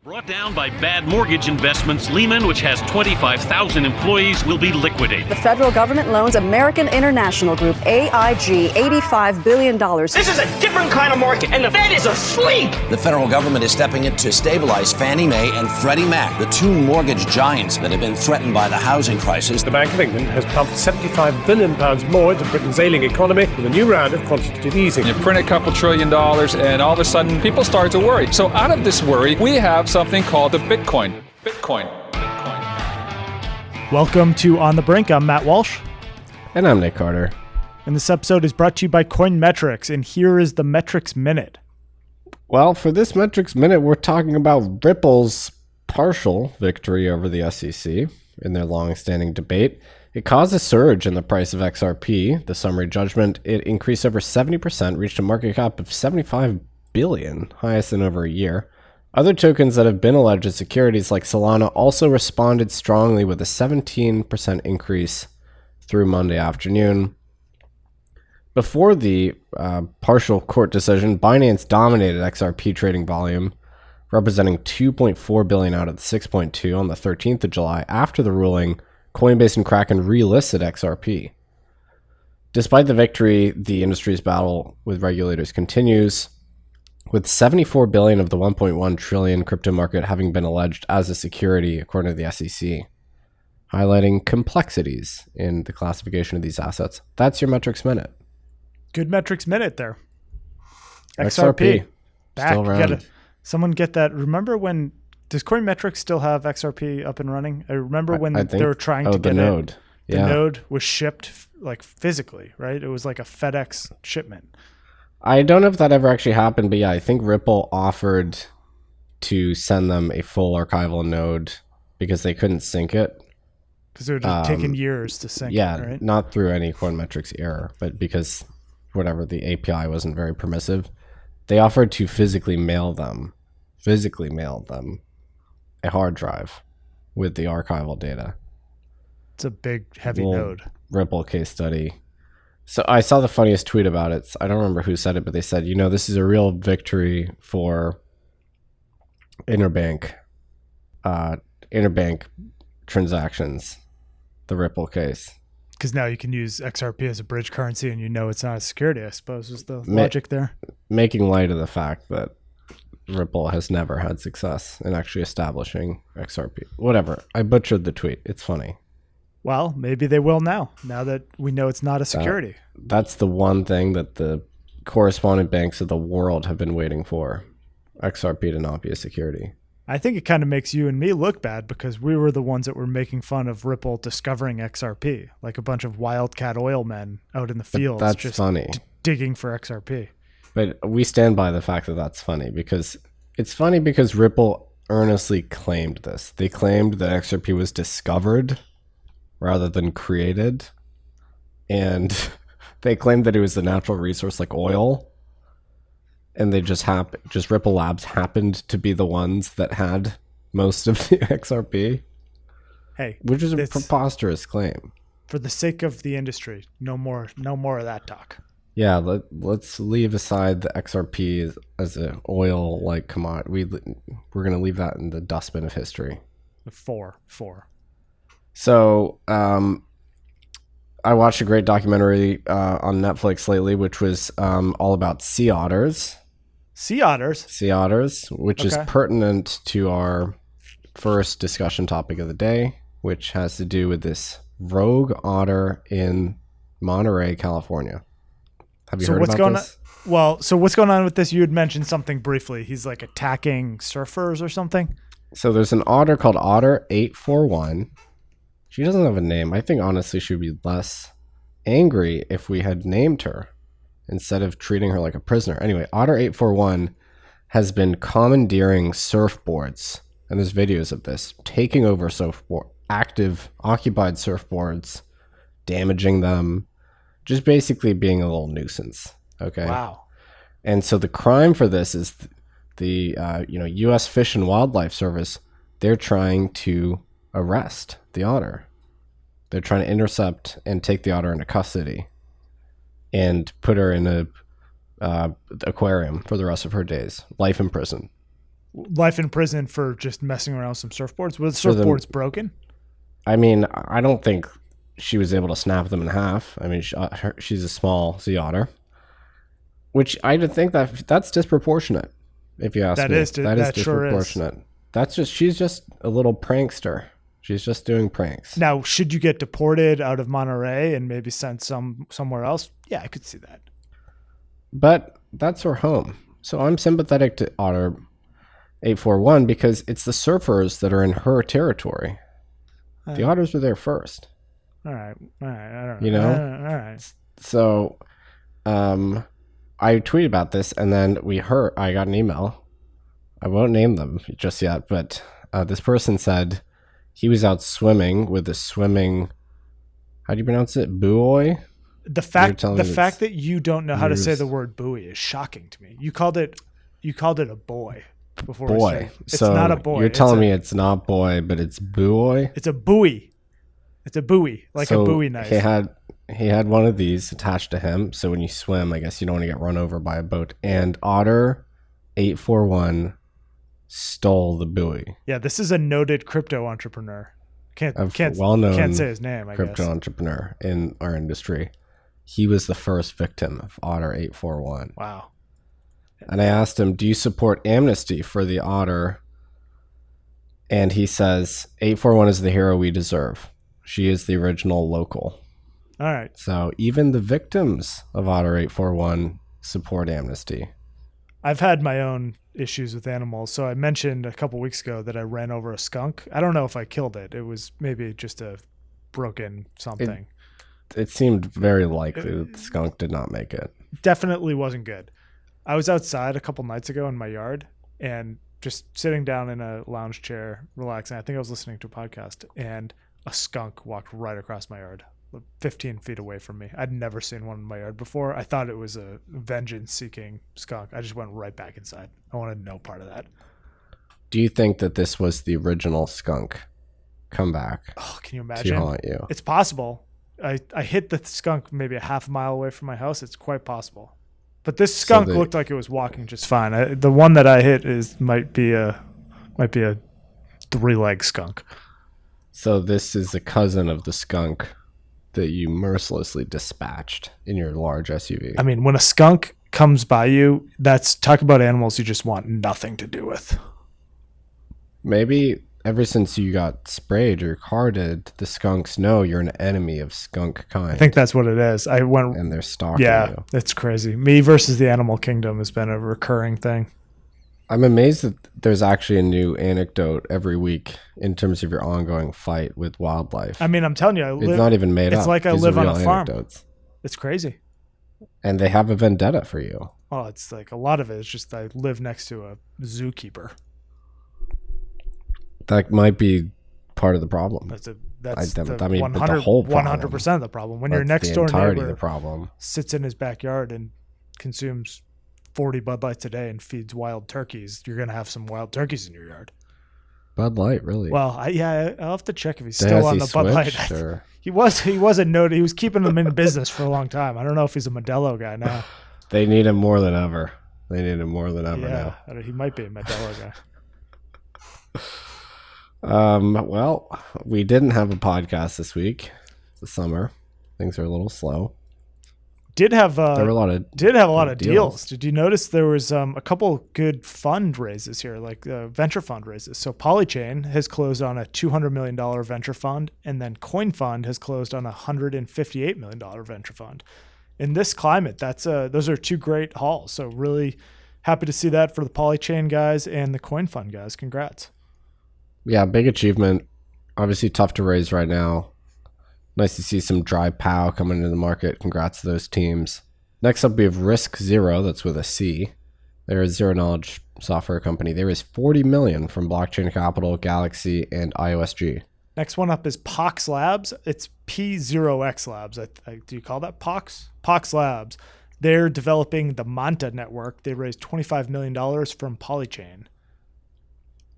Brought down by bad mortgage investments, Lehman, which has 25,000 employees, will be liquidated. The federal government loans American International Group, AIG, $85 billion. This is a different kind of market, and the Fed is asleep. The federal government is stepping in to stabilize Fannie Mae and Freddie Mac, the two mortgage giants that have been threatened by the housing crisis. The Bank of England has pumped £75 billion more into Britain's ailing economy with a new round of quantitative easing. You print a couple $1 trillion, and all of a sudden, people start to worry. So out of this worry, we have something called the Bitcoin. Welcome to On the Brink. I'm Matt Walsh. And I'm Nick Carter. And this episode is brought to you by Coinmetrics, and here is the Metrics Minute. Well, for this Metrics Minute, we're talking about Ripple's partial victory over the SEC in their long-standing debate. It caused a surge in the price of XRP. The summary judgment, it increased over 70%, reached a market cap of $75 billion, highest in over a year. Other tokens that have been alleged as securities like Solana also responded strongly with a 17% increase through Monday afternoon. Before the partial court decision, Binance dominated XRP trading volume, representing 2.4 billion out of the 6.2 on the 13th of July. After the ruling, Coinbase and Kraken relisted XRP. Despite the victory, the industry's battle with regulators continues, with 74 billion of the 1.1 trillion crypto market having been alleged as a security, according to the SEC, highlighting complexities in the classification of these assets. That's your Metrics Minute. Good Metrics Minute there. XRP. Back. Still around. Someone get that. Remember when, does Coinmetrics still have XRP up and running? I remember when they were trying to get the node. The node was shipped like physically, right? It was like a FedEx shipment. I don't know if that ever actually happened, but yeah, I think Ripple offered to send them a full archival node because they couldn't sync it. Because it would have taken years to sync it, right? Not through any Coinmetrics error, but because whatever, the API wasn't very permissive. They offered to physically mail them a hard drive with the archival data. It's a big, heavy node. Ripple case study. So I saw the funniest tweet about it. I don't remember who said it, but they said, this is a real victory for interbank transactions, the Ripple case. Because now you can use XRP as a bridge currency and it's not a security, I suppose, is the logic there. Making light of the fact that Ripple has never had success in actually establishing XRP. Whatever. I butchered the tweet. It's funny. Well, maybe they will now that we know it's not a security. That's the one thing that the correspondent banks of the world have been waiting for, XRP to not be a security. I think it kind of makes you and me look bad because we were the ones that were making fun of Ripple discovering XRP, like a bunch of wildcat oil men out in the fields. That's just funny. Digging for XRP. But we stand by the fact that that's funny because it's funny because Ripple earnestly claimed this. They claimed that XRP was discovered rather than created, and they claimed that it was the natural resource like oil, and they just Ripple Labs happened to be the ones that had most of the XRP. Hey, which is a preposterous claim. For the sake of the industry, no more of that talk. Yeah, let's leave aside the XRP as an oil like commodity. We're gonna leave that in the dustbin of history. Four. So, I watched a great documentary on Netflix lately, which was all about sea otters. Sea otters, which is pertinent to our first discussion topic of the day, which has to do with this rogue otter in Monterey, California. Have you heard about this? So what's going on with this? You had mentioned something briefly. He's like attacking surfers or something. So there's an otter called Otter 841. She doesn't have a name. I think honestly she would be less angry if we had named her instead of treating her like a prisoner. Anyway, Otter 841 has been commandeering surfboards, and there's videos of this, taking over occupied surfboards, damaging them, just basically being a little nuisance. Okay. Wow. And so the crime for this is the U.S. Fish and Wildlife Service. They're trying to arrest the otter. They're trying to intercept and take the otter into custody and put her in a aquarium for the rest of her days, life in prison. life in prison for just messing around with some surfboards. Was the surfboards broken? I mean, I don't think she was able to snap them in half. I mean, she's a small sea otter, which I think that's disproportionate. If you ask me, that is disproportionate. Sure is. That's just, she's just a little prankster. She's just doing pranks. Now, should you get deported out of Monterey and maybe sent somewhere else? Yeah, I could see that. But that's her home. So I'm sympathetic to Otter 841 because it's the surfers that are in her territory. The otters were there first. All right. I don't know. You know? All right. So I tweeted about this, and then I got an email. I won't name them just yet, but this person said he was out swimming with a swimming, how do you pronounce it? Buoy? The fact that you don't know how to say the word buoy is shocking to me. You called it a boy before. Boy. It's not a boy. You're telling me it's not boy, but it's buoy? It's a buoy. It's a buoy, like a buoy knife. He had one of these attached to him, so when you swim, I guess you don't want to get run over by a boat. And Otter 841 stole the buoy. Yeah, this is a noted crypto entrepreneur. Can't say his name. Crypto entrepreneur in our industry. He was the first victim of Otter 841. Wow. And I asked him, "Do you support amnesty for the otter?" And he says, 841 is the hero we deserve. She is the original local. All right. So even the victims of Otter 841 support amnesty. I've had my own issues with animals. So I mentioned a couple weeks ago that I ran over a skunk. I don't know if I killed it. It was maybe just a broken something. It seemed very likely that the skunk did not make it. Definitely wasn't good. I was outside a couple nights ago in my yard and just sitting down in a lounge chair, relaxing. I think I was listening to a podcast, and a skunk walked right across my yard, 15 feet away from me. I'd never seen one in my yard before. I thought it was a vengeance-seeking skunk. I just went right back inside. I wanted no part of that. Do you think that this was the original skunk come back? Oh, can you imagine? To haunt you? It's possible. I hit the skunk maybe a half mile away from my house. It's quite possible. But this skunk looked like it was walking just fine. The one that I hit might be a 3-leg skunk. So this is a cousin of the skunk that you mercilessly dispatched in your large SUV. I mean, when a skunk comes by you, talk about animals you just want nothing to do with. Maybe ever since you got sprayed, your car did, the skunks know you're an enemy of skunk kind. I think that's what it is. And they're stalking you. Yeah, it's crazy. Me versus the animal kingdom has been a recurring thing. I'm amazed that there's actually a new anecdote every week in terms of your ongoing fight with wildlife. I mean, I'm telling you, it's not even made up. It's like I live on a farm. It's crazy. And they have a vendetta for you. Oh, it's like a lot of it is just I live next to a zookeeper. That might be part of the problem. That's the 100% of the problem. When your next door neighbor sits in his backyard and consumes 40 Bud Lights a day and feeds wild turkeys, you're going to have some wild turkeys in your yard. Bud Light, really? Well, I'll have to check if he's still on the Bud Light. He was he was keeping them in business for a long time. I don't know if he's a Modelo guy now. They need him more than ever. Now. He might be a Modelo guy. Well, we didn't have a podcast this week. It's the summer. Things are a little slow. There were a lot of deals. Did you notice there was a couple good fundraisers here, like venture fundraisers? So Polychain has closed on a $200 million venture fund, and then CoinFund has closed on a $158 million venture fund. In this climate, those are two great hauls. So really happy to see that for the Polychain guys and the CoinFund guys. Congrats. Yeah, big achievement. Obviously tough to raise right now. Nice to see some dry pow coming into the market. Congrats to those teams. Next up, we have Risk Zero. That's with a C. They're a zero-knowledge software company. They raised $40 million from Blockchain Capital, Galaxy, and IOSG. Next one up is Pox Labs. It's P0X Labs. Do you call that Pox? Pox Labs. They're developing the Manta network. They raised $25 million from Polychain.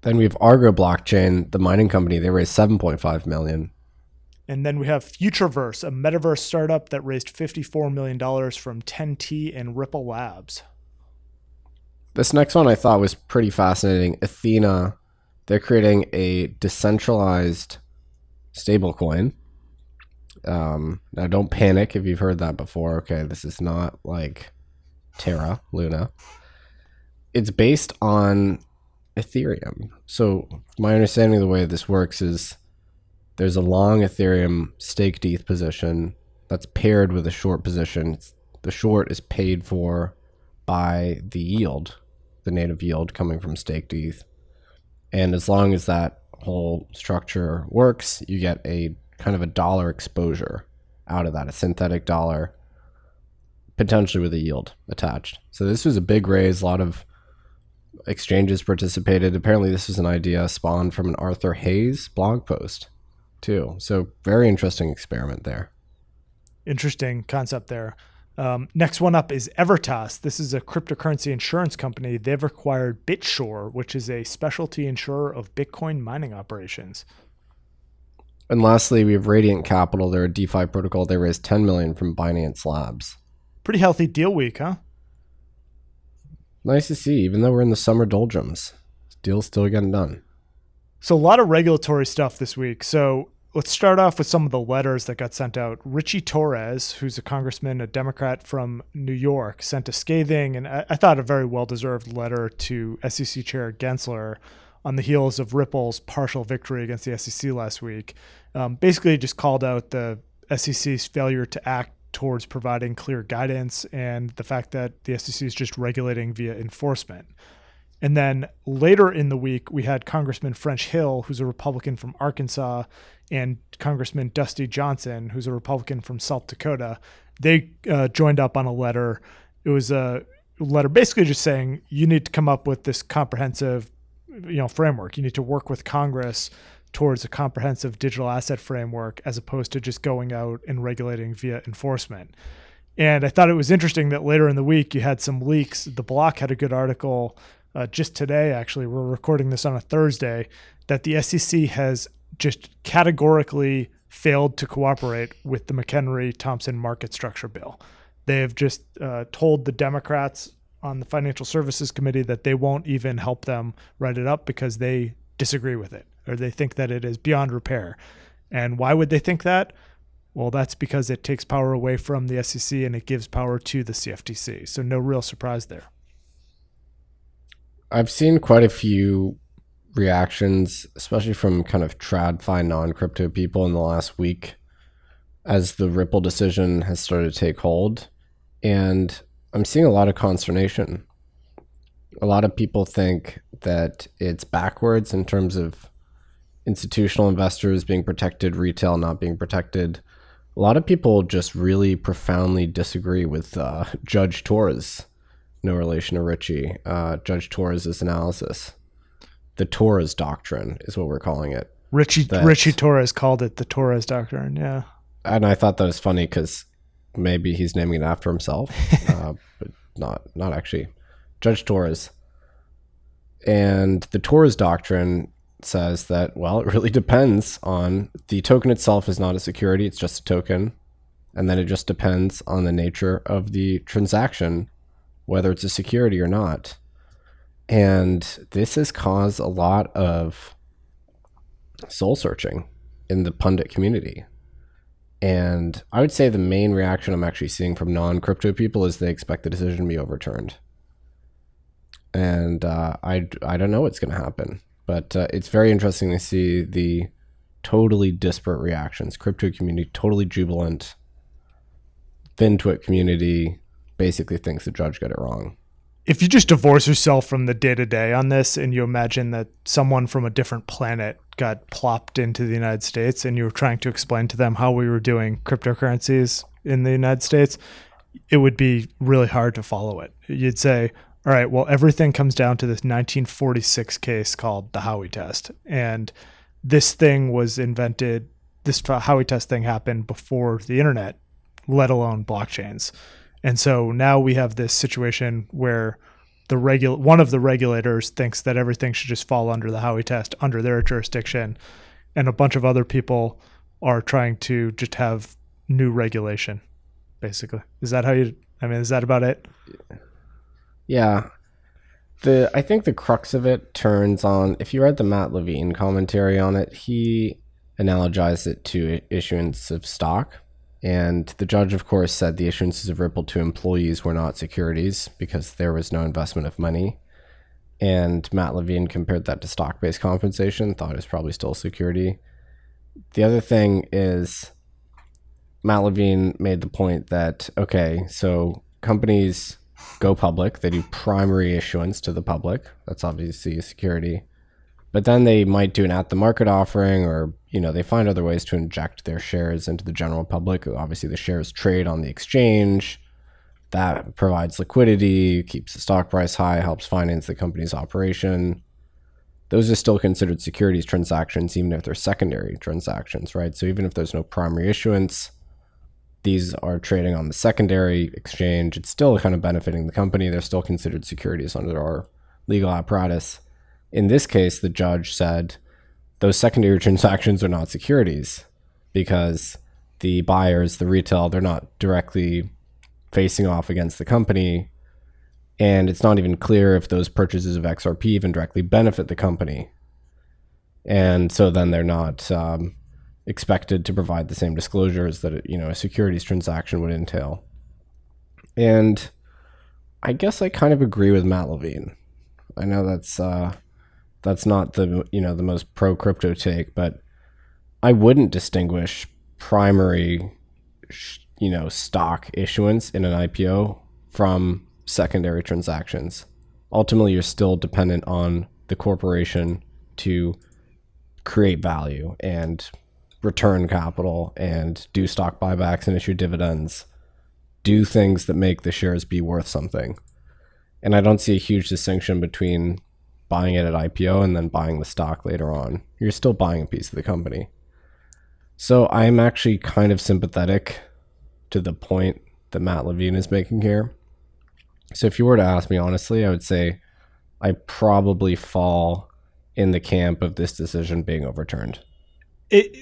Then we have Argo Blockchain, the mining company. They raised $7.5 million. And then we have Futureverse, a metaverse startup that raised $54 million from 10T and Ripple Labs. This next one I thought was pretty fascinating. Athena, they're creating a decentralized stablecoin. Now, don't panic if you've heard that before. Okay, this is not like Terra, Luna. It's based on Ethereum. So my understanding of the way this works is there's a long Ethereum staked ETH position that's paired with a short position. The short is paid for by the yield, the native yield coming from staked ETH. And as long as that whole structure works, you get a kind of a dollar exposure out of that, a synthetic dollar, potentially with a yield attached. So this was a big raise. A lot of exchanges participated. Apparently this was an idea spawned from an Arthur Hayes blog post too. So very interesting experiment there. Interesting concept there. Next one up is Evertas. This is a cryptocurrency insurance company. They've acquired BitSure, which is a specialty insurer of Bitcoin mining operations. And lastly, we have Radiant Capital. They're a DeFi protocol. They raised $10 million from Binance Labs. Pretty healthy deal week, huh? Nice to see, even though we're in the summer doldrums. Deal's still getting done. So a lot of regulatory stuff this week. So let's start off with some of the letters that got sent out. Ritchie Torres, who's a congressman, a Democrat from New York, sent a scathing and I thought a very well-deserved letter to SEC Chair Gensler on the heels of Ripple's partial victory against the SEC last week. Basically just called out the SEC's failure to act towards providing clear guidance and the fact that the SEC is just regulating via enforcement. And then later in the week, we had Congressman French Hill, who's a Republican from Arkansas, and Congressman Dusty Johnson, who's a Republican from South Dakota. They joined up on a letter. It was a letter basically just saying you need to come up with this comprehensive framework. You need to work with Congress towards a comprehensive digital asset framework as opposed to just going out and regulating via enforcement. And I thought it was interesting that later in the week you had some leaks. The Block had a good article just today, actually. We're recording this on a Thursday, that the SEC has just categorically failed to cooperate with the McHenry-Thompson market structure bill. They have just told the Democrats on the Financial Services Committee that they won't even help them write it up because they disagree with it, or they think that it is beyond repair. And why would they think that? Well, that's because it takes power away from the SEC and it gives power to the CFTC. So no real surprise there. I've seen quite a few reactions, especially from kind of TradFi non-crypto people in the last week as the Ripple decision has started to take hold. And I'm seeing a lot of consternation. A lot of people think that it's backwards in terms of institutional investors being protected, retail not being protected. A lot of people just really profoundly disagree with Judge Torres, no relation to Ritchie, Judge Torres' analysis. The Torres Doctrine is what we're calling it. Ritchie Torres called it the Torres Doctrine, yeah. And I thought that was funny because maybe he's naming it after himself, but not actually. Judge Torres. And the Torres Doctrine says that, well, it really depends on the token itself is not a security, it's just a token. And then it just depends on the nature of the transaction, whether it's a security or not. And this has caused a lot of soul searching in the pundit community. And I would say the main reaction I'm actually seeing from non-crypto people is they expect the decision to be overturned. And I don't know what's going to happen. But it's very interesting to see the totally disparate reactions. Crypto community totally jubilant. FinTwit community basically thinks the judge got it wrong. If you just divorce yourself from the day-to-day on this and you imagine that someone from a different planet got plopped into the United States and you were trying to explain to them how we were doing cryptocurrencies in the United States, it would be really hard to follow it. You'd say, all right, well, everything comes down to this 1946 case called the Howey test. And this thing was invented, this Howey test thing happened before the internet, let alone blockchains. And so now we have this situation where one of the regulators thinks that everything should just fall under the Howey test, under their jurisdiction, and a bunch of other people are trying to just have new regulation, basically. Is that is that about it? Yeah. I think the crux of it turns on, if you read the Matt Levine commentary on it, he analogized it to issuance of stock. And the judge, of course, said the issuances of Ripple to employees were not securities because there was no investment of money. And Matt Levine compared that to stock-based compensation, thought it was probably still a security. The other thing is Matt Levine made the point that, okay, so companies go public, they do primary issuance to the public. That's obviously a security. But then they might do an at-the-market offering, or, they find other ways to inject their shares into the general public. Obviously, the shares trade on the exchange. That provides liquidity, keeps the stock price high, helps finance the company's operation. Those are still considered securities transactions, even if they're secondary transactions, right? So even if there's no primary issuance, these are trading on the secondary exchange. It's still kind of benefiting the company. They're still considered securities under our legal apparatus. In this case, the judge said those secondary transactions are not securities because the buyers, the retail, they're not directly facing off against the company. And it's not even clear if those purchases of XRP even directly benefit the company. And so then they're not expected to provide the same disclosures that a securities transaction would entail. And I guess I kind of agree with Matt Levine. I know that's not the the most pro crypto take, but I wouldn't distinguish primary stock issuance in an IPO from secondary transactions. Ultimately, you're still dependent on the corporation to create value and return capital and do stock buybacks and issue dividends, do things that make the shares be worth something. And I don't see a huge distinction between buying it at IPO and then buying the stock later on. You're still buying a piece of the company. So I'm actually kind of sympathetic to the point that Matt Levine is making here. So if you were to ask me honestly, I would say I probably fall in the camp of this decision being overturned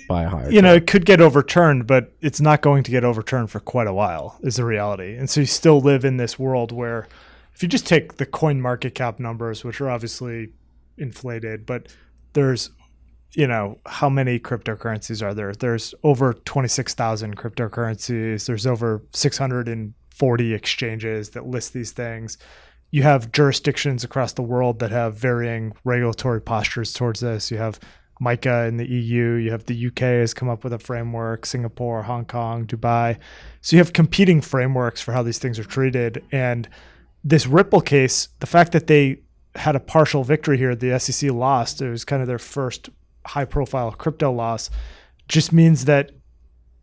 by a higher court. It could get overturned, but it's not going to get overturned for quite a while is the reality. And so you still live in this world where if you just take the coin market cap numbers, which are obviously inflated, but there's, how many cryptocurrencies are there? There's over 26,000 cryptocurrencies. There's over 640 exchanges that list these things. You have jurisdictions across the world that have varying regulatory postures towards this. You have MiCA in the EU. You have the UK has come up with a framework, Singapore, Hong Kong, Dubai. So you have competing frameworks for how these things are treated. And this Ripple case, the fact that they had a partial victory here, the SEC lost, it was kind of their first high-profile crypto loss, just means that,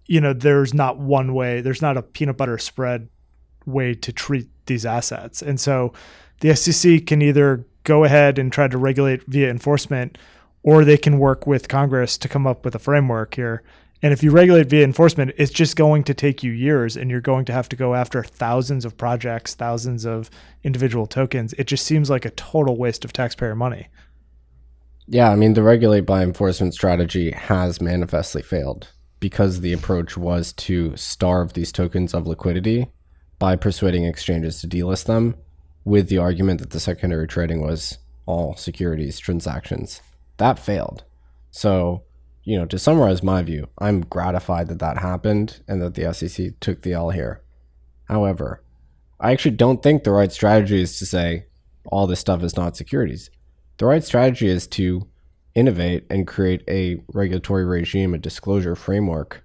there's not one way, there's not a peanut butter spread way to treat these assets. And so the SEC can either go ahead and try to regulate via enforcement, or they can work with Congress to come up with a framework here. And if you regulate via enforcement, it's just going to take you years, and you're going to have to go after thousands of projects, thousands of individual tokens. It just seems like a total waste of taxpayer money. Yeah, the regulate by enforcement strategy has manifestly failed because the approach was to starve these tokens of liquidity by persuading exchanges to delist them with the argument that the secondary trading was all securities transactions. That failed. So, to summarize my view, I'm gratified that that happened and that the SEC took the L here. However, I actually don't think the right strategy is to say all this stuff is not securities. The right strategy is to innovate and create a regulatory regime, a disclosure framework,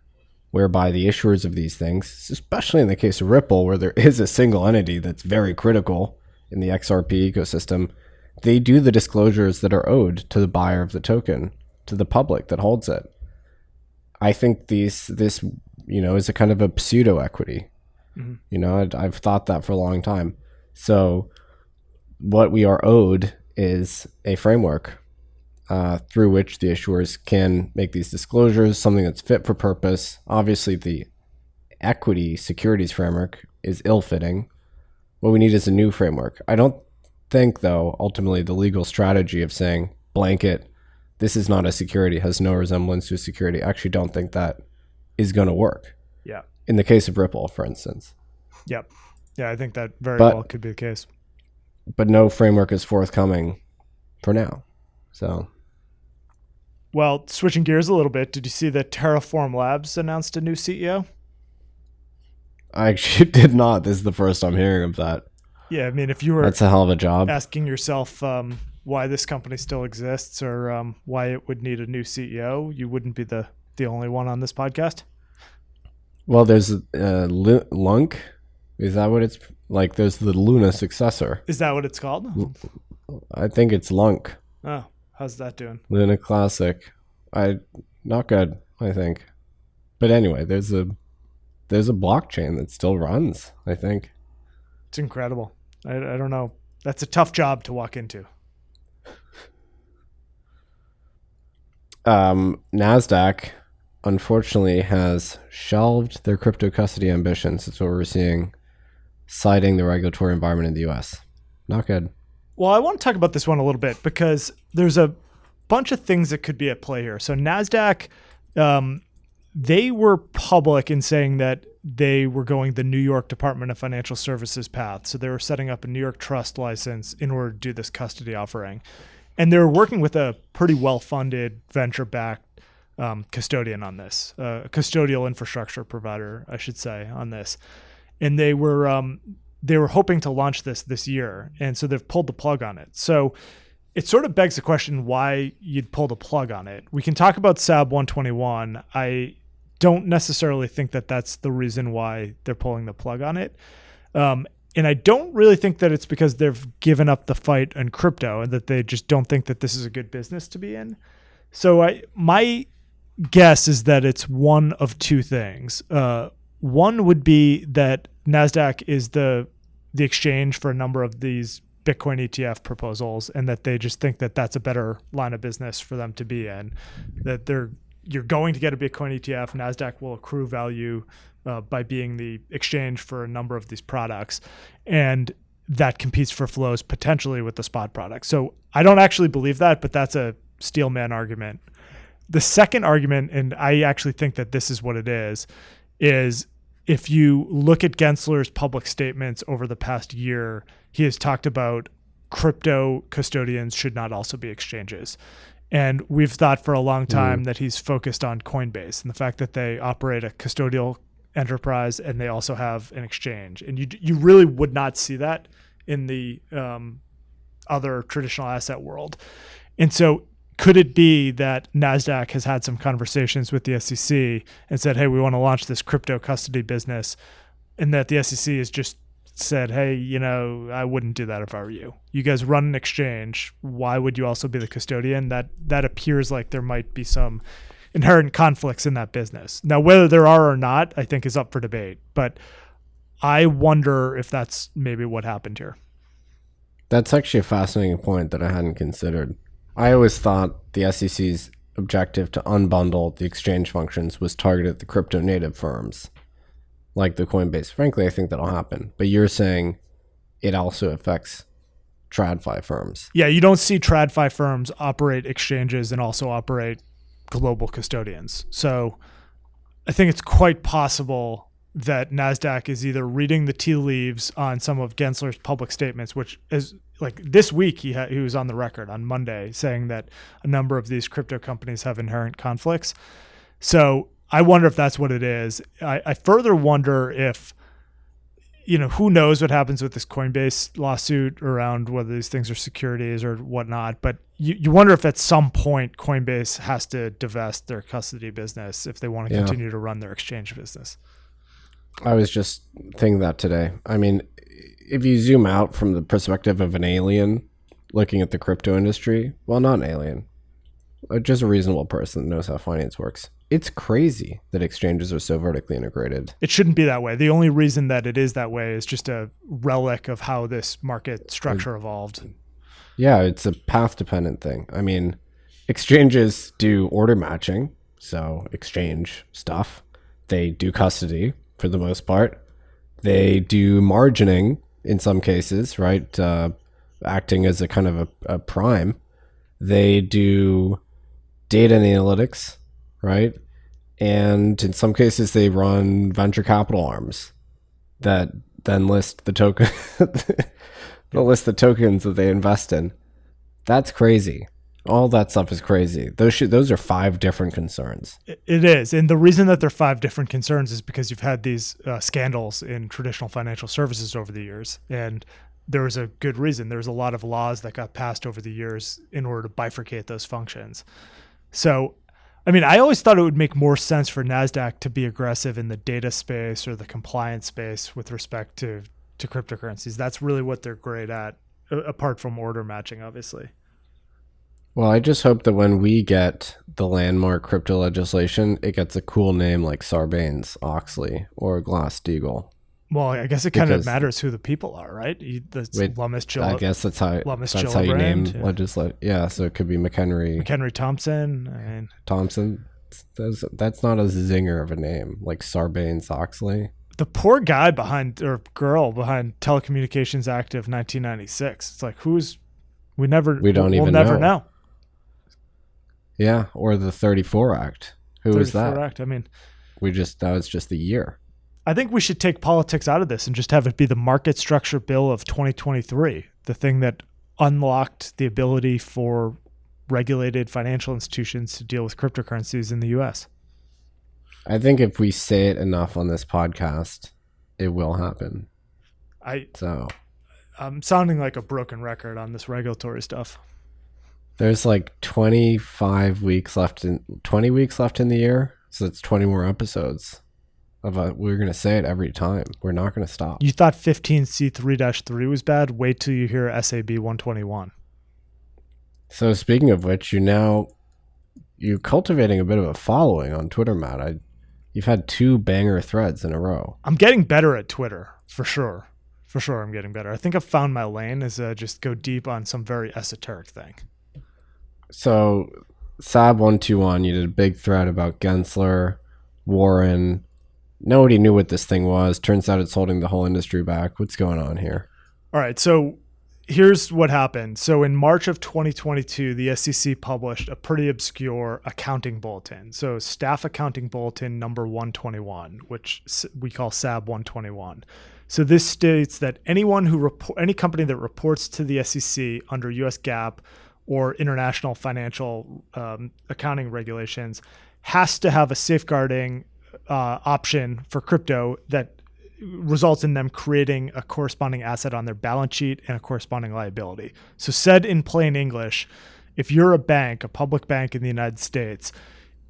whereby the issuers of these things, especially in the case of Ripple, where there is a single entity that's very critical in the XRP ecosystem, they do the disclosures that are owed to the buyer of the token, to the public that holds it. I think this is a kind of a pseudo equity. Mm-hmm. I've thought that for a long time. So what we are owed is a framework through which the issuers can make these disclosures, something that's fit for purpose. Obviously, the equity securities framework is ill-fitting. What we need is a new framework. I don't think, though, ultimately the legal strategy of saying blanket, this is not a security, has no resemblance to a security, I actually don't think that is going to work. Yeah. In the case of Ripple, for instance. Yep. Yeah, I think that very well could be the case. but no framework is forthcoming for now. So, well, switching gears a little bit, did you see that Terraform Labs announced a new CEO? I actually did not. This is the first I'm hearing of that. Yeah, I mean, if you were that's a hell of a job. Asking yourself why this company still exists or why it would need a new CEO, you wouldn't be the only one on this podcast. Well, there's Lunk. Is that what it's like? There's the Luna successor. Is that what it's called? I think it's Lunk. Oh, how's that doing? Luna Classic. Not good, I think. But anyway, there's a blockchain that still runs, I think. It's incredible. I don't know. That's a tough job to walk into. Nasdaq, unfortunately, has shelved their crypto custody ambitions. That's what we're seeing, citing the regulatory environment in the U.S. Not good. Well, I want to talk about this one a little bit because there's a bunch of things that could be at play here. So Nasdaq, they were public in saying that they were going the New York Department of Financial Services path. So they were setting up a New York trust license in order to do this custody offering. And they were working with a pretty well-funded venture-backed custodian on this, custodial infrastructure provider, I should say, on this. And they were hoping to launch this year. And so they've pulled the plug on it. So it sort of begs the question why you'd pull the plug on it. We can talk about SAB 121. I don't necessarily think that that's the reason why they're pulling the plug on it. And I don't really think that it's because they've given up the fight in crypto and that they just don't think that this is a good business to be in. So my guess is that it's one of two things. One would be that Nasdaq is the exchange for a number of these Bitcoin ETF proposals, and that they just think that that's a better line of business for them to be in. That you're going to get a Bitcoin ETF. Nasdaq will accrue value by being the exchange for a number of these products, and that competes for flows potentially with the spot product. So I don't actually believe that, but that's a steelman argument. The second argument, and I actually think that this is what it is if you look at Gensler's public statements over the past year, he has talked about crypto custodians should not also be exchanges. And we've thought for a long time that he's focused on Coinbase and the fact that they operate a custodial enterprise and they also have an exchange. And you really would not see that in the other traditional asset world. And so could it be that Nasdaq has had some conversations with the SEC and said, hey, we want to launch this crypto custody business, and that the SEC has just said, hey, I wouldn't do that if I were you. You guys run an exchange. Why would you also be the custodian? That appears like there might be some inherent conflicts in that business. Now, whether there are or not, I think is up for debate. But I wonder if that's maybe what happened here. That's actually a fascinating point that I hadn't considered. I always thought the SEC's objective to unbundle the exchange functions was targeted at the crypto native firms like the Coinbase. Frankly, I think that'll happen. But you're saying it also affects TradFi firms. Yeah, you don't see TradFi firms operate exchanges and also operate global custodians. So I think it's quite possible that Nasdaq is either reading the tea leaves on some of Gensler's public statements, which is like this week he was on the record on Monday saying that a number of these crypto companies have inherent conflicts. So I wonder if that's what it is. I further wonder if, who knows what happens with this Coinbase lawsuit around whether these things are securities or whatnot. But you wonder if at some point Coinbase has to divest their custody business if they want to continue to run their exchange business. I was just thinking that today. I mean, if you zoom out from the perspective of an alien looking at the crypto industry, well, not an alien, just a reasonable person that knows how finance works. It's crazy that exchanges are so vertically integrated. It shouldn't be that way. The only reason that it is that way is just a relic of how this market structure evolved. Yeah, it's a path-dependent thing. I mean, exchanges do order matching, so exchange stuff. They do custody for the most part. They do margining in some cases, right? Acting as a kind of a prime. They do data and analytics, right? And in some cases, they run venture capital arms that then list the token, They'll list the tokens that they invest in. That's crazy. All that stuff is crazy. Those are 5 different concerns. It is. And the reason that they're 5 different concerns is because you've had these scandals in traditional financial services over the years. And there was a good reason. There's a lot of laws that got passed over the years in order to bifurcate those functions. So, I mean, I always thought it would make more sense for Nasdaq to be aggressive in the data space or the compliance space with respect to cryptocurrencies. That's really what they're great at, apart from order matching, obviously. Well, I just hope that when we get the landmark crypto legislation, it gets a cool name like Sarbanes-Oxley or Glass-Steagall. Well, I guess it kind of matters who the people are, right? I guess that's how you name legislate. Yeah, so it could be McHenry Thompson. Thompson. That's not a zinger of a name, like Sarbanes-Oxley. The poor guy girl behind Telecommunications Act of 1996. It's like, we'll never know. Yeah, or the 34 Act. Who was that? 34 Act. I mean, that was just the year. I think we should take politics out of this and just have it be the market structure bill of 2023, the thing that unlocked the ability for regulated financial institutions to deal with cryptocurrencies in the U.S. I think if we say it enough on this podcast, it will happen. I'm sounding like a broken record on this regulatory stuff. There's like 20 weeks left in the year, so it's 20 more episodes. We're going to say it every time. We're not going to stop. You thought 15C3-3 was bad? Wait till you hear SAB 121. So speaking of which, you're cultivating a bit of a following on Twitter, Matt. You've had 2 banger threads in a row. I'm getting better at Twitter, for sure. For sure, I'm getting better. I think I've found my lane is just go deep on some very esoteric thing. So, Sab121, you did a big thread about Gensler, Warren. Nobody knew what this thing was. Turns out it's holding the whole industry back. What's going on here? All right, so here's what happened. So in March of 2022, the SEC published a pretty obscure accounting bulletin. So Staff Accounting Bulletin number 121, which we call SAB 121. So this states that any company that reports to the SEC under US GAAP or international financial accounting regulations has to have a safeguarding option for crypto that results in them creating a corresponding asset on their balance sheet and a corresponding liability. So said in plain English, if you're a bank, a public bank in the United States,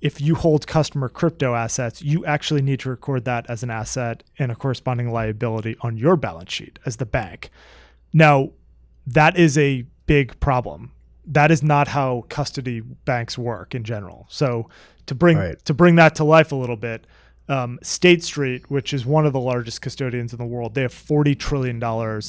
if you hold customer crypto assets, you actually need to record that as an asset and a corresponding liability on your balance sheet as the bank. Now, that is a big problem. That is not how custody banks work in general. So to bring that to life a little bit, State Street, which is one of the largest custodians in the world, they have $40 trillion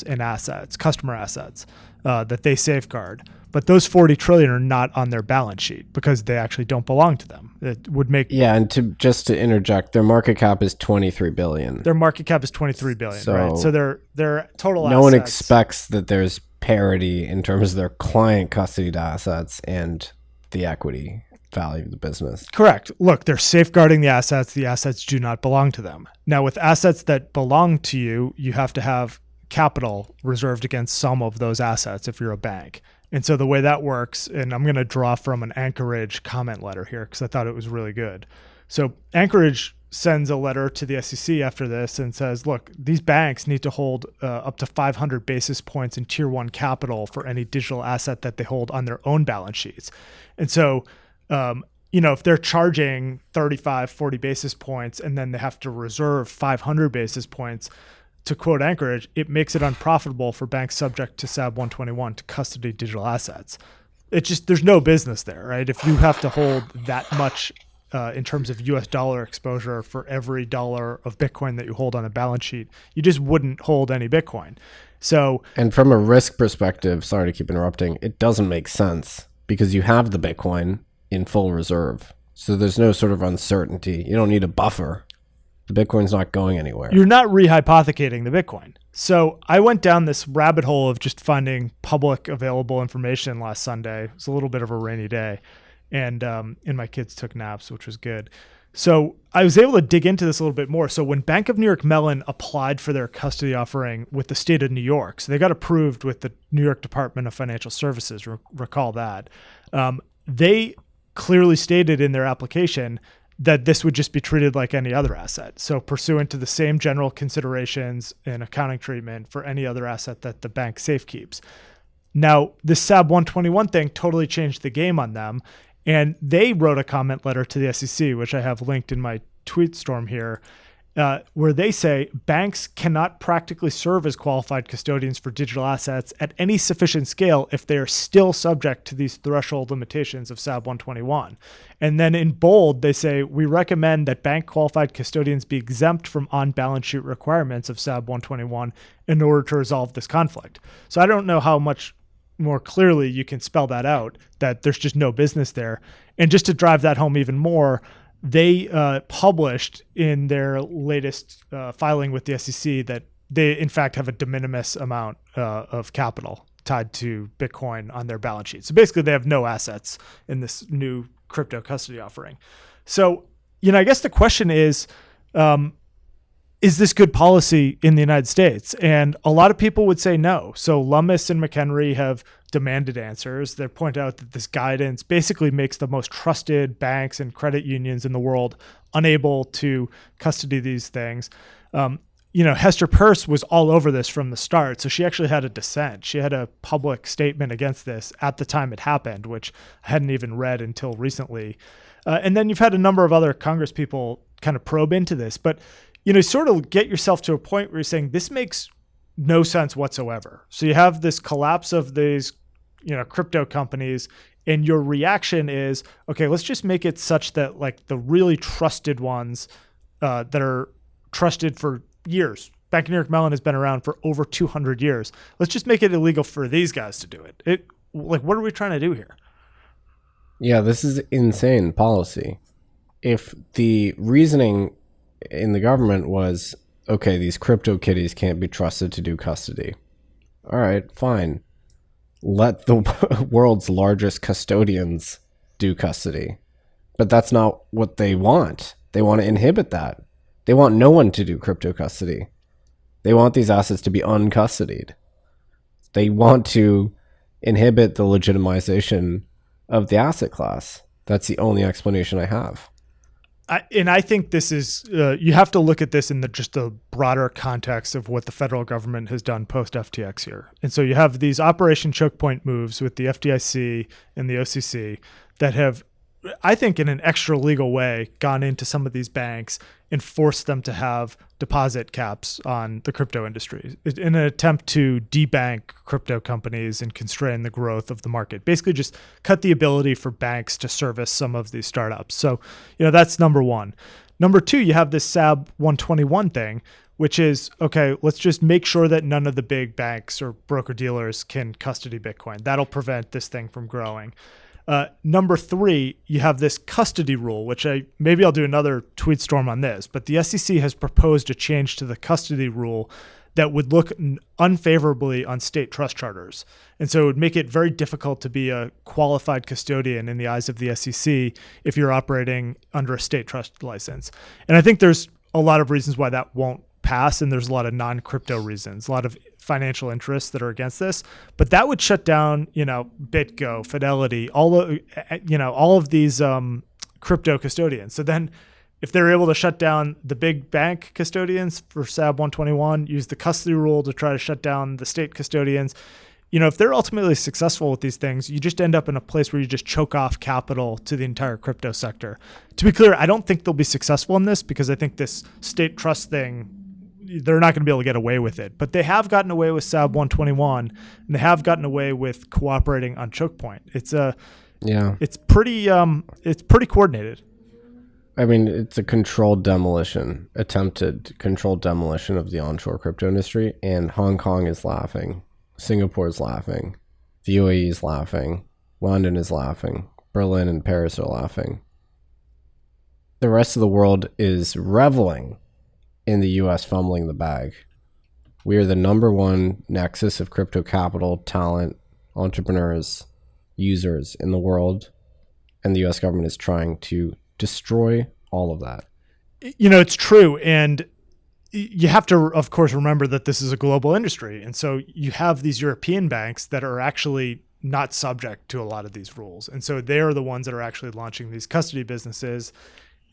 in assets, customer assets, that they safeguard. But those $40 trillion are not on their balance sheet because they actually don't belong to them. It would make and to interject, their market cap is $23 billion. Their market cap is $23 billion, right? So their total assets. No one expects that there's parity in terms of their client custodied assets and the equity value of the business. Correct. Look, they're safeguarding the assets. The assets do not belong to them. Now, with assets that belong to you, you have to have capital reserved against some of those assets if you're a bank. And so the way that works, and I'm going to draw from an Anchorage comment letter here because I thought it was really good. So Anchorage sends a letter to the SEC after this and says, look, these banks need to hold up to 500 basis points in tier 1 capital for any digital asset that they hold on their own balance sheets. And so, if they're charging 35, 40 basis points and then they have to reserve 500 basis points, to quote Anchorage, it makes it unprofitable for banks subject to SAB 121 to custody digital assets. There's no business there, right? If you have to hold that much in terms of US dollar exposure for every dollar of Bitcoin that you hold on a balance sheet, you just wouldn't hold any Bitcoin. So, and from a risk perspective, sorry to keep interrupting, it doesn't make sense because you have the Bitcoin in full reserve. So there's no sort of uncertainty. You don't need a buffer. The Bitcoin's not going anywhere. You're not rehypothecating the Bitcoin. So I went down this rabbit hole of just finding public available information last Sunday. It was a little bit of a rainy day, and my kids took naps, which was good. So I was able to dig into this a little bit more. So when Bank of New York Mellon applied for their custody offering with the state of New York, so they got approved with the New York Department of Financial Services, recall that, they clearly stated in their application that this would just be treated like any other asset. So pursuant to the same general considerations and accounting treatment for any other asset that the bank safe keeps. Now, this SAB 121 thing totally changed the game on them. And they wrote a comment letter to the SEC, which I have linked in my tweet storm here, where they say banks cannot practically serve as qualified custodians for digital assets at any sufficient scale if they are still subject to these threshold limitations of SAB 121. And then in bold, they say, we recommend that bank qualified custodians be exempt from on-balance sheet requirements of SAB 121 in order to resolve this conflict. So I don't know how much more clearly you can spell that out, that there's just no business there. And just to drive that home even more, they published in their latest filing with the SEC that they in fact have a de minimis amount of capital tied to Bitcoin on their balance sheet. So basically they have no assets in this new crypto custody offering. So, I guess the question is this good policy in the United States? And a lot of people would say no. So Lummis and McHenry have demanded answers. They point out that this guidance basically makes the most trusted banks and credit unions in the world unable to custody these things. Hester Peirce was all over this from the start. So she actually had a dissent. She had a public statement against this at the time it happened, which I hadn't even read until recently. And then you've had a number of other Congress people kind of probe into this. But sort of get yourself to a point where you're saying this makes no sense whatsoever. So you have this collapse of these, crypto companies, and your reaction is, okay, let's just make it such that like the really trusted ones that are trusted for years. Bank of New York Mellon has been around for over 200 years. Let's just make it illegal for these guys to do it. What are we trying to do here? Yeah, this is insane policy. If the reasoning in the government was, okay, these crypto kitties can't be trusted to do custody. All right, fine. Let the world's largest custodians do custody. But that's not what they want. They want to inhibit that. They want no one to do crypto custody. They want these assets to be uncustodied. They want to inhibit the legitimization of the asset class. That's the only explanation I have. I think this is, you have to look at this in just the broader context of what the federal government has done post-FTX here. And so you have these Operation Choke Point moves with the FDIC and the OCC that have, I think in an extra legal way, gone into some of these banks and forced them to have deposit caps on the crypto industry in an attempt to debank crypto companies and constrain the growth of the market. Basically just cut the ability for banks to service some of these startups. So, that's number one. Number two, you have this SAB 121 thing, which is, okay, let's just make sure that none of the big banks or broker dealers can custody Bitcoin. That'll prevent this thing from growing. Number three, you have this custody rule, which maybe I'll do another tweet storm on this, but the SEC has proposed a change to the custody rule that would look unfavorably on state trust charters. And so it would make it very difficult to be a qualified custodian in the eyes of the SEC if you're operating under a state trust license. And I think there's a lot of reasons why that won't pass, and there's a lot of non-crypto reasons, a lot of financial interests that are against this. But that would shut down, BitGo, Fidelity, all of these crypto custodians. So then if they're able to shut down the big bank custodians for SAB 121, use the custody rule to try to shut down the state custodians, if they're ultimately successful with these things, you just end up in a place where you just choke off capital to the entire crypto sector. To be clear, I don't think they'll be successful in this because I think this state trust thing, they're not going to be able to get away with it. But they have gotten away with SAB 121, and they have gotten away with cooperating on choke point. It's pretty coordinated. I mean, it's a attempted controlled demolition of the onshore crypto industry, and Hong Kong is laughing. Singapore is laughing. The UAE is laughing. London is laughing. Berlin and Paris are laughing. The rest of the world is reveling in the US fumbling the bag. We are the number one nexus of crypto capital, talent, entrepreneurs, users in the world, and the US government is trying to destroy all of that. It's true. And you have to, of course, remember that this is a global industry. And so you have these European banks that are actually not subject to a lot of these rules. And so they're the ones that are actually launching these custody businesses.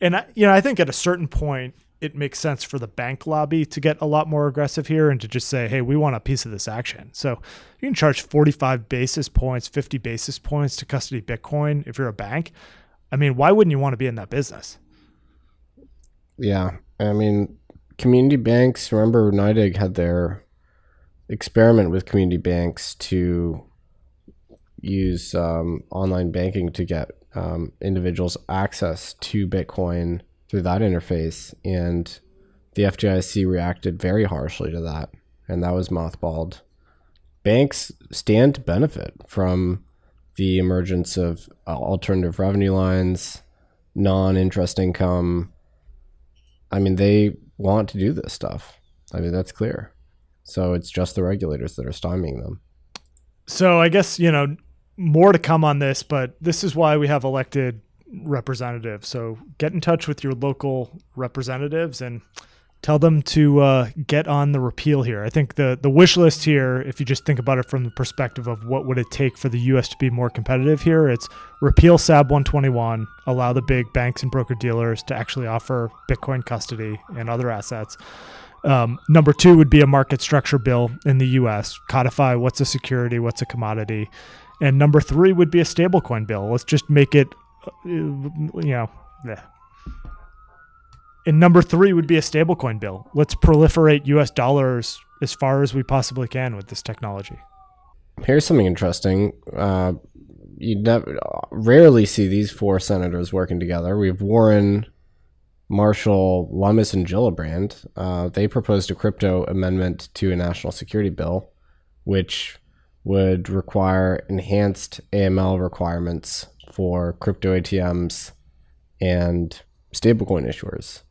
And, I think at a certain point, it makes sense for the bank lobby to get a lot more aggressive here and to just say, hey, we want a piece of this action. So you can charge 45 basis points, 50 basis points to custody Bitcoin if you're a bank. I mean, why wouldn't you want to be in that business? Yeah. I mean, community banks, remember NYDIG had their experiment with community banks to use online banking to get individuals access to Bitcoin through that interface, and the FDIC reacted very harshly to that, and that was mothballed. Banks stand to benefit from the emergence of alternative revenue lines, non-interest income. I mean, they want to do this stuff. I mean, that's clear. So it's just the regulators that are stymieing them. So I guess, more to come on this, but this is why we have elected representatives. So get in touch with your local representatives and tell them to get on the repeal here. I think the wish list here, if you just think about it from the perspective of what would it take for the U.S. to be more competitive here, it's repeal SAB 121, allow the big banks and broker-dealers to actually offer Bitcoin custody and other assets. Number 2 would be a market structure bill in the U.S., codify what's a security, what's a commodity. And number 3 would be a stablecoin bill. Let's just make it, And number 3 would be a stablecoin bill. Let's proliferate U.S. dollars as far as we possibly can with this technology. Here's something interesting. You rarely see these 4 senators working together. We have Warren, Marshall, Lummis, and Gillibrand. They proposed a crypto amendment to a national security bill, which would require enhanced AML requirements for crypto ATMs and stablecoin issuers.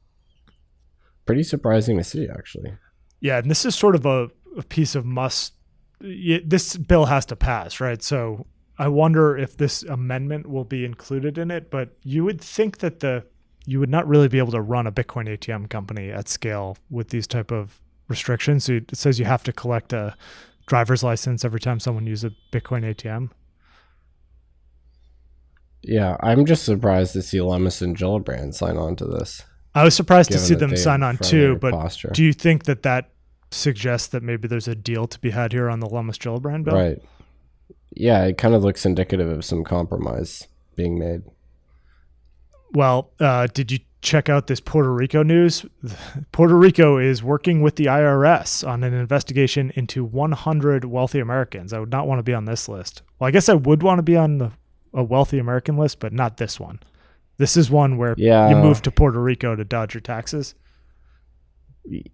Pretty surprising to see, actually. Yeah, and this is sort of a piece of this bill has to pass, right? So I wonder if this amendment will be included in it, but you would think that you would not really be able to run a Bitcoin ATM company at scale with these type of restrictions. So it says you have to collect a driver's license every time someone uses a Bitcoin ATM. Yeah, I'm just surprised to see Lummis and Gillibrand sign on to this. I was surprised to see them sign on too, but posture. Do you think that suggests that maybe there's a deal to be had here on the Lummis-Gillibrand bill? Right. Yeah, it kind of looks indicative of some compromise being made. Well, did you check out this Puerto Rico news? Puerto Rico is working with the IRS on an investigation into 100 wealthy Americans. I would not want to be on this list. Well, I guess I would want to be on a wealthy American list, but not this one. This is one where you move to Puerto Rico to dodge your taxes.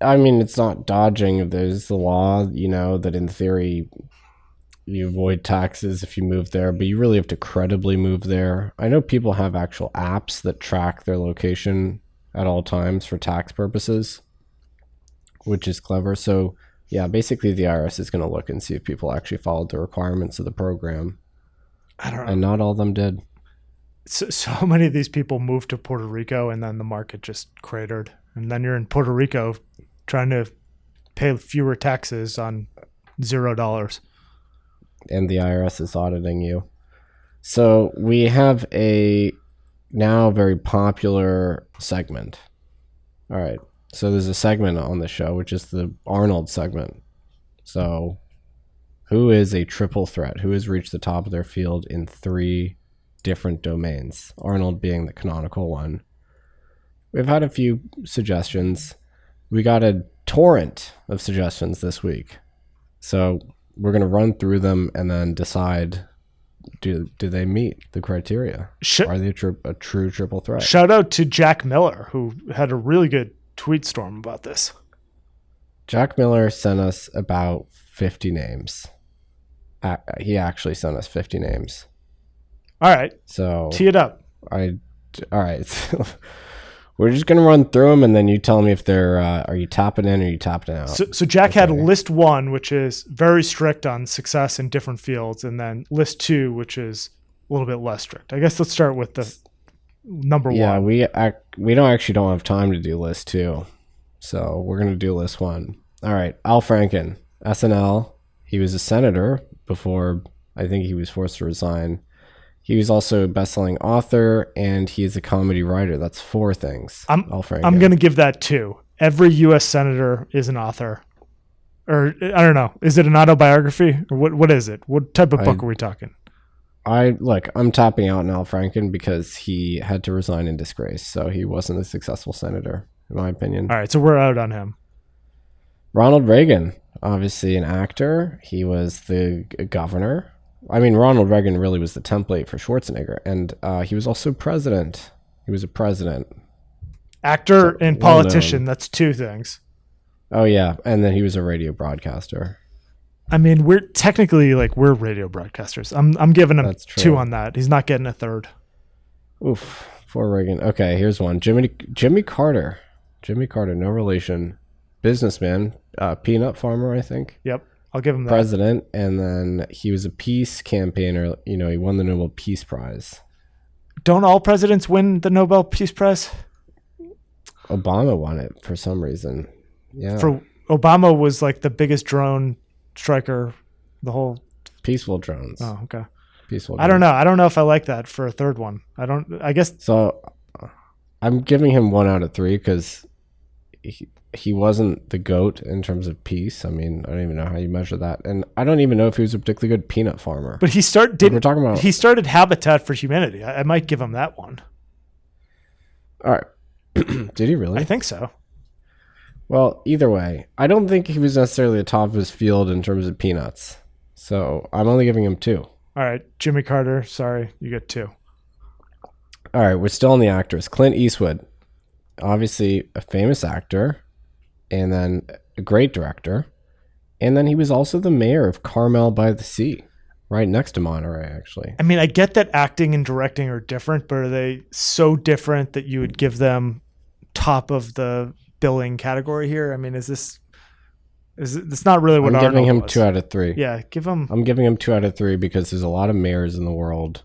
I mean, it's not dodging. There's the law, that in theory you avoid taxes if you move there, but you really have to credibly move there. I know people have actual apps that track their location at all times for tax purposes, which is clever. So yeah, basically the IRS is going to look and see if people actually followed the requirements of the program. I don't know. And not all of them did. So many of these people moved to Puerto Rico and then the market just cratered. And then you're in Puerto Rico trying to pay fewer taxes on $0. And the IRS is auditing you. So we have a now very popular segment. All right. So there's a segment on the show, which is the Arnold segment. So who is a triple threat? Who has reached the top of their field in 3 different domains? Arnold being the canonical one. We've had a few suggestions. We got a torrent of suggestions this week. So we're going to run through them and then decide, do they meet the criteria? Are they a true triple threat? Shout out to Jack Miller, who had a really good tweet storm about this. Jack Miller sent us about 50 names. He actually sent us 50 names. All right. So tee it up. All right. We're just going to run through them, and then you tell me if they're, are you tapping in or are you tapping out? So Jack had list 1, which is very strict on success in different fields, and then list 2, which is a little bit less strict. I guess let's start with number one. Yeah, we don't have time to do list 2. So we're going to do list 1. All right, Al Franken, SNL. He was a senator before I think he was forced to resign. He was also a best-selling author, and he is a comedy writer. That's 4 things. Al Franken. I'm going to give that 2. Every U.S. senator is an author. Or, I don't know. Is it an autobiography? Or what is it? What type of book are we talking? I'm tapping out on Al Franken because he had to resign in disgrace. So he wasn't a successful senator, in my opinion. All right, so we're out on him. Ronald Reagan, obviously an actor. He was the governor. I mean, Ronald Reagan really was the template for Schwarzenegger. And he was also president. He was a president. Actor and politician, that's 2 things. Oh, yeah. And then he was a radio broadcaster. I mean, we're technically we're radio broadcasters. I'm giving him 2 on that. He's not getting a 3rd. Oof. For Reagan. Okay, here's one. Jimmy Carter. Jimmy Carter, no relation. Businessman. Peanut farmer, I think. Yep. I'll give him that. President. And then he was a peace campaigner. You know, he won the Nobel Peace Prize. Don't all presidents win the Nobel Peace Prize? Obama won it for some reason. Yeah. For Obama was the biggest drone striker, the whole peaceful drones. Oh, okay. Peaceful. I don't know. I don't know if I like that for a 3rd one. I guess. So I'm giving him 1 out of 3 because he wasn't the GOAT in terms of peace. I mean, I don't even know how you measure that. And I don't even know if he was a particularly good peanut farmer. But he started Habitat for Humanity. I might give him that 1. All right. Did he really? I think so. Well, either way, I don't think he was necessarily the top of his field in terms of peanuts. So I'm only giving him 2. All right. Jimmy Carter, sorry, you get 2. All right, we're still on the actors. Clint Eastwood, obviously a famous actor, and then a great director. And then he was also the mayor of Carmel by the Sea, right next to Monterey, actually. I mean, I get that acting and directing are different, but are they so different that you would give them top of the billing category here? I mean, it's not really what I'm giving him was. 2 out of 3. Yeah, I'm giving him 2 out of 3 because there's a lot of mayors in the world.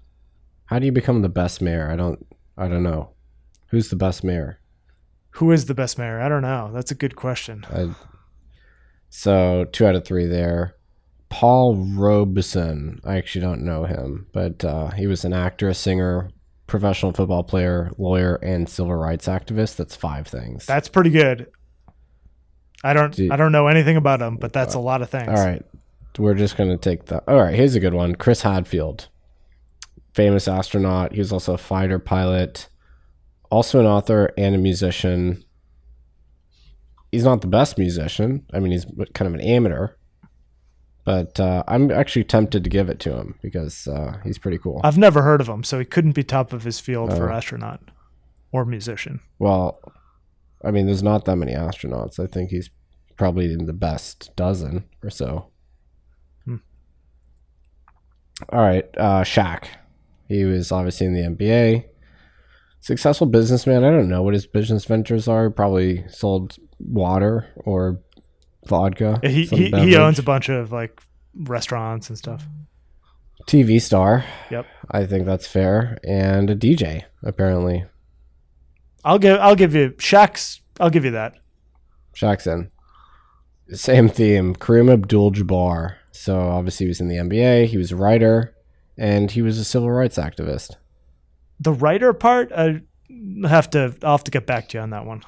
How do you become the best mayor? I don't know. Who's the best mayor? Who is the best mayor? I don't know. That's a good question. So 2 out of 3 there. Paul Robeson. I actually don't know him, but he was an actor, a singer, professional football player, lawyer, and civil rights activist. That's 5 things. That's pretty good. I don't know anything about him, but that's a lot of things. All right. We're just going to take that. All right. Here's a good one. Chris Hadfield. Famous astronaut. He was also a fighter pilot, also an author and a musician. He's not the best musician. I mean, he's kind of an amateur. But I'm actually tempted to give it to him because he's pretty cool. I've never heard of him, so he couldn't be top of his field for astronaut or musician. Well, I mean, there's not that many astronauts. I think he's probably in the best dozen or so. All right, Shaq. He was obviously in the NBA. Successful businessman. I don't know what his business ventures are. Probably sold water or vodka. He owns a bunch of restaurants and stuff. TV star. Yep. I think that's fair. And a DJ, apparently. I'll give you Shaq's. I'll give you that. Shaq's in. Same theme. Kareem Abdul-Jabbar. So obviously he was in the NBA. He was a writer, and he was a civil rights activist. The writer part, I'll have to get back to you on that one.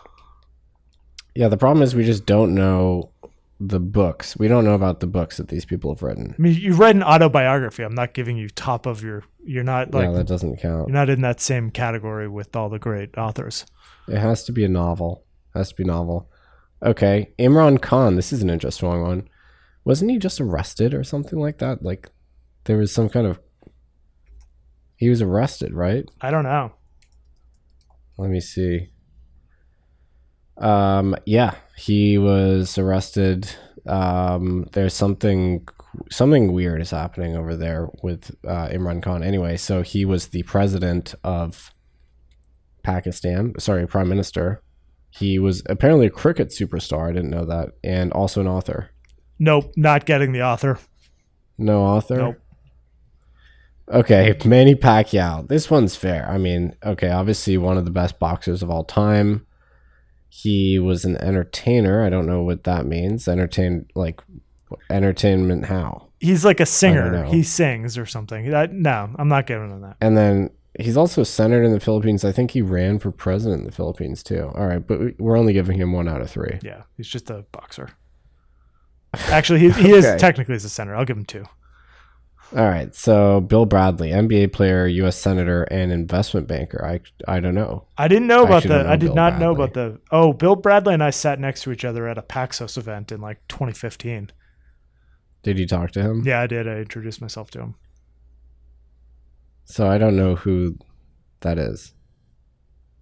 Yeah, the problem is we just don't know the books. We don't know about the books that these people have written. I mean, you read an autobiography. I'm not giving you top of your. You're not Yeah, that doesn't count. You're not in that same category with all the great authors. It has to be a novel. Okay, Imran Khan. This is an interesting one. Wasn't he just arrested or something like that? There was some kind of. He was arrested, right? I don't know. Let me see. Yeah, he was arrested. There's something weird is happening over there with Imran Khan. Anyway, so he was the president of Pakistan. Sorry, prime minister. He was apparently a cricket superstar. I didn't know that, and also an author. Nope, not getting the author. No author. Nope. Okay, Manny Pacquiao. This one's fair. I mean, okay, obviously one of the best boxers of all time. He was an entertainer. I don't know what that means. Entertainment how? He's like a singer. He sings or something. No, I'm not giving him that. And then he's also centered in the Philippines. I think he ran for president in the Philippines too. All right, but we're only giving him 1 out of 3. Yeah, he's just a boxer. Actually, he is technically as a senator. I'll give him 2. All right, so Bill Bradley, NBA player, U.S. senator, and investment banker. I don't know. I didn't know about the. I did not know about the. Oh, Bill Bradley and I sat next to each other at a Paxos event in like 2015. Did you talk to him? Yeah, I did. I introduced myself to him. So I don't know who that is.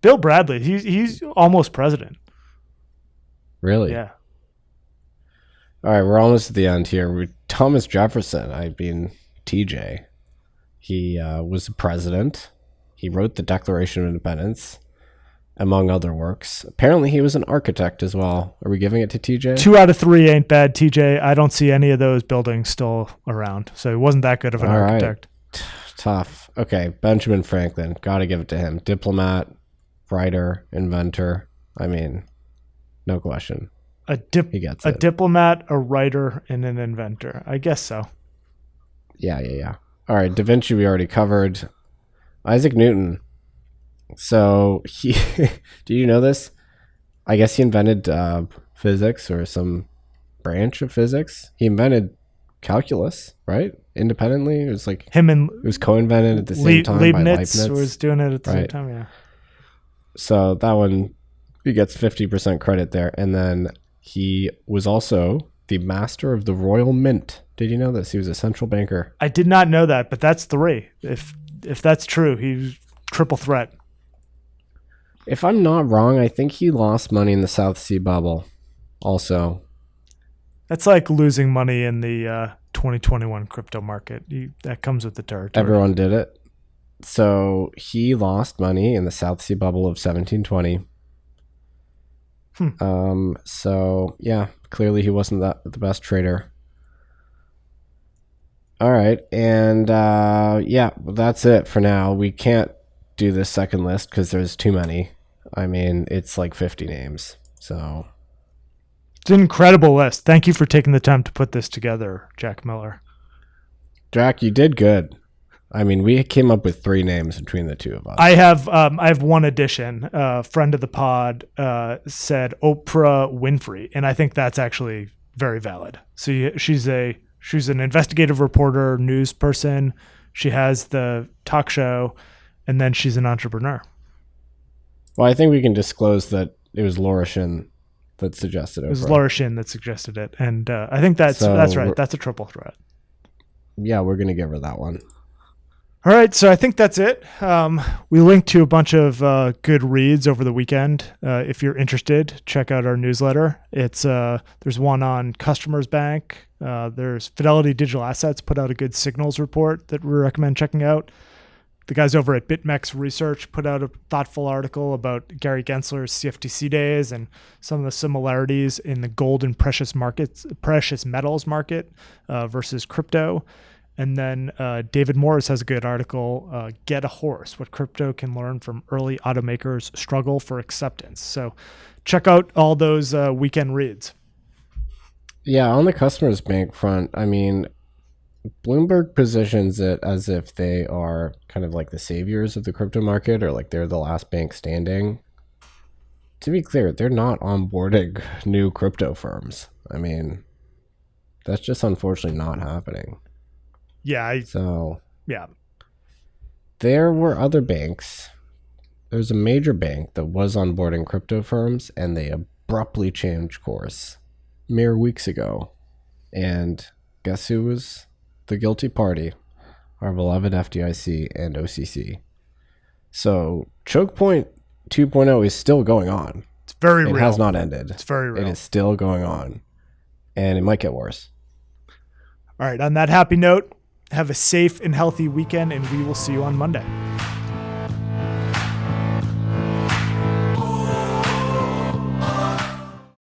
Bill Bradley. He's almost president. Really? Yeah. All right, we're almost at the end here. Thomas Jefferson. I mean. TJ. He was a president. He wrote the Declaration of Independence, among other works. Apparently, he was an architect as well. Are we giving it to TJ? 2 out of 3 ain't bad, TJ. I don't see any of those buildings still around, so he wasn't that good of an architect. Right. Tough. Okay, Benjamin Franklin. Got to give it to him. Diplomat, writer, inventor. I mean, no question. He gets it. A diplomat, a writer, and an inventor. I guess so. Yeah. All right, Da Vinci we already covered. Isaac Newton. So he, do you know this? I guess he invented physics or some branch of physics. He invented calculus, right? Independently, it was like it was co-invented at the same time by Leibniz. Was doing it at the same time, yeah. So that one, he gets 50% credit there, and then he was also the master of the Royal Mint. Did you know this? He was a central banker. I did not know that, but that's 3. If that's true, he's triple threat. If I'm not wrong, I think he lost money in the South Sea bubble also. That's like losing money in the 2021 crypto market. That comes with the territory. Everyone did it. So he lost money in the South Sea bubble of 1720. So yeah, clearly he wasn't the best trader. All right, and that's it for now. We can't do this second list because there's too many. I mean, it's like 50 names. So it's an incredible list. Thank you for taking the time to put this together, Jack Miller. Jack, you did good. I mean, we came up with 3 names between the two of us. I have one addition. Friend of the pod said Oprah Winfrey, and I think that's actually very valid. So she's an investigative reporter, news person. She has the talk show, and then she's an entrepreneur. Well, I think we can disclose that it was Laura Shin that suggested it. It was Laura Shin that suggested it, and I think that's right. That's a triple threat. Yeah, we're gonna give her that one. All right, so I think that's it. We linked to a bunch of good reads over the weekend. If you're interested, check out our newsletter. There's one on Customers Bank. There's Fidelity Digital Assets put out a good signals report that we recommend checking out. The guys over at BitMEX Research put out a thoughtful article about Gary Gensler's CFTC days and some of the similarities in the gold and precious metals market versus crypto. And then David Morris has a good article, Get a Horse, What Crypto Can Learn from Early Automakers' Struggle for Acceptance. So check out all those weekend reads. Yeah, on the Customers Bank front, I mean, Bloomberg positions it as if they are kind of like the saviors of the crypto market, or like they're the last bank standing. To be clear, they're not onboarding new crypto firms. I mean, that's just unfortunately not happening. Yeah. There were other banks. There's a major bank that was onboarding crypto firms, and they abruptly changed course mere weeks ago. And guess who was the guilty party? Our beloved FDIC and OCC. So Choke Point 2.0 is still going on. It's very real. It has not ended. It's very real. It is still going on. And it might get worse. All right. On that happy note, have a safe and healthy weekend, and we will see you on Monday.